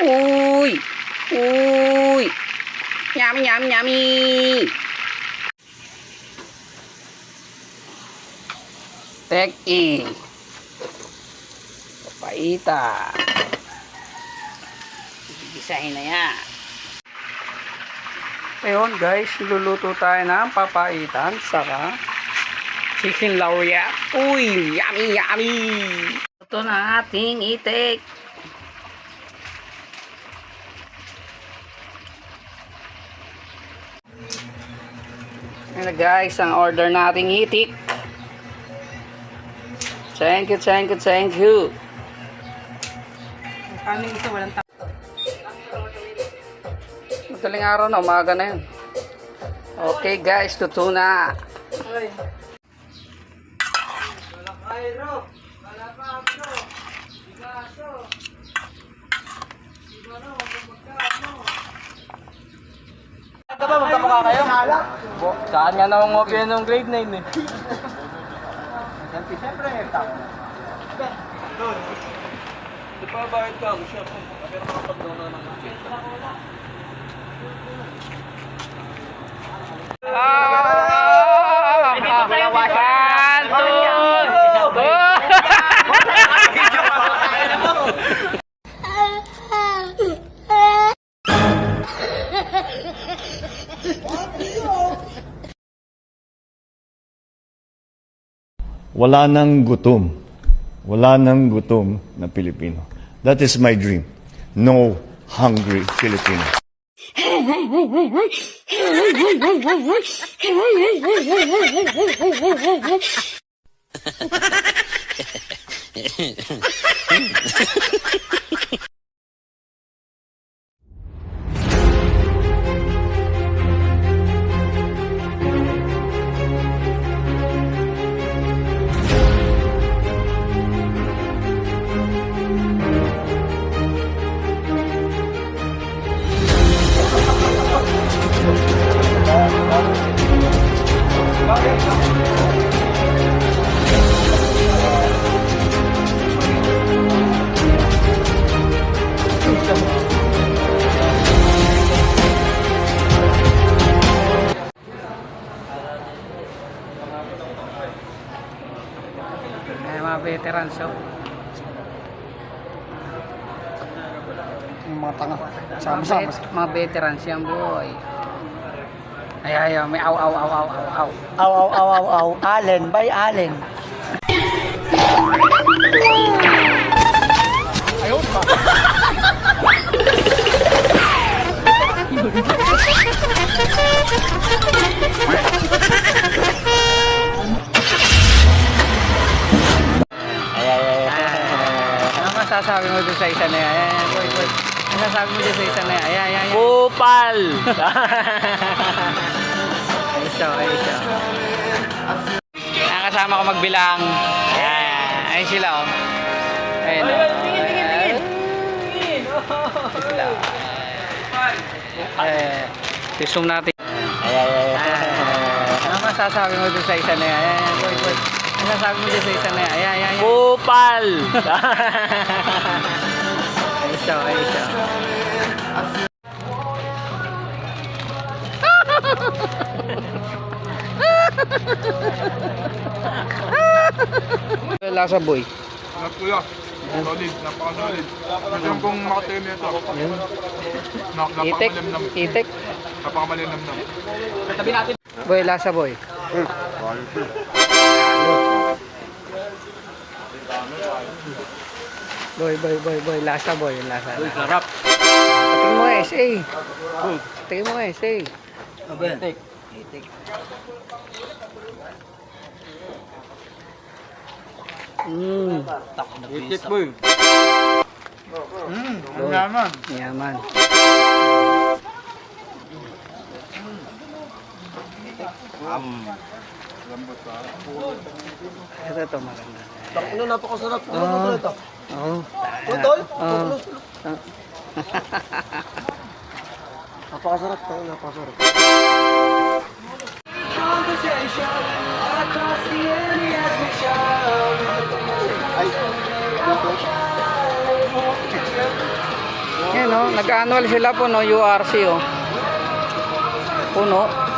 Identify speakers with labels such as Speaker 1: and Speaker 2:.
Speaker 1: Uy! Uy! Yummy, yummy, yummy! Tek-i! Papaita! Gisahin na yan. Ayun guys, luluto tayo ng papaitan saka chicken lauya. Uy! Yummy, yummy! Ito na ating itik. Ayan guys, ang order nating itik. Thank you, thank you, thank you. Ano ito? Walang tao. Madaling araw na, umaga na yun. Okay guys, tuto na.
Speaker 2: Ito ba, magkamukha kayo? Saan nga nakungopya ng grade 9 eh? Siyempre, top. Di ba bakit ka? Siya po. Pero makapagdono ng mga
Speaker 3: Wala nang gutom. Wala nang gutom na Pilipino. That is my dream. No hungry Filipino.
Speaker 1: Mga veterans so.
Speaker 2: yung mga tanga. Sama-sama.
Speaker 1: Mga veterans yan boy. Ay, may aw.
Speaker 2: Aw. Allen, by Allen. Ayun pa.
Speaker 1: Ano masasabi mo doon sa isa na yan? Ayan, boy. Ano masasabi mo doon sa isa na yan? Ayan.
Speaker 2: Kupal!
Speaker 1: Ayos siya. Nakasama ko magbilang. Ayan. Ayun sila oh. Ayun oh. Tingin. Sila. Zoom natin. Ano masasabi mo doon sa isa na yan? Ayan, boy. Ano masasabi mo doon sa isa na yan? Ayan.
Speaker 2: Kupal!
Speaker 1: Ayos siya. Lasa boy.
Speaker 4: Lahat kuya. Solid, napaka-solid. Medyo kung makatim nito. Napakamalimnam.
Speaker 1: Itik.
Speaker 4: Napakamalimnam.
Speaker 1: Boy, lasa boy. Boy, lasa boy, lasa.
Speaker 2: Sarap.
Speaker 1: Tingin mo SA. Tingin mo SA.
Speaker 2: Itik. Itik boy.
Speaker 4: Ang yaman.
Speaker 1: Yaman. Ito maganda.
Speaker 2: Ano, napakasarap. Ano ito?
Speaker 1: Oo.
Speaker 2: Tol?
Speaker 1: Oo.
Speaker 2: Napakasarap. Napakasarap.
Speaker 1: Yan, oh. Nag-annual sila po, no? URC, oh. Puno.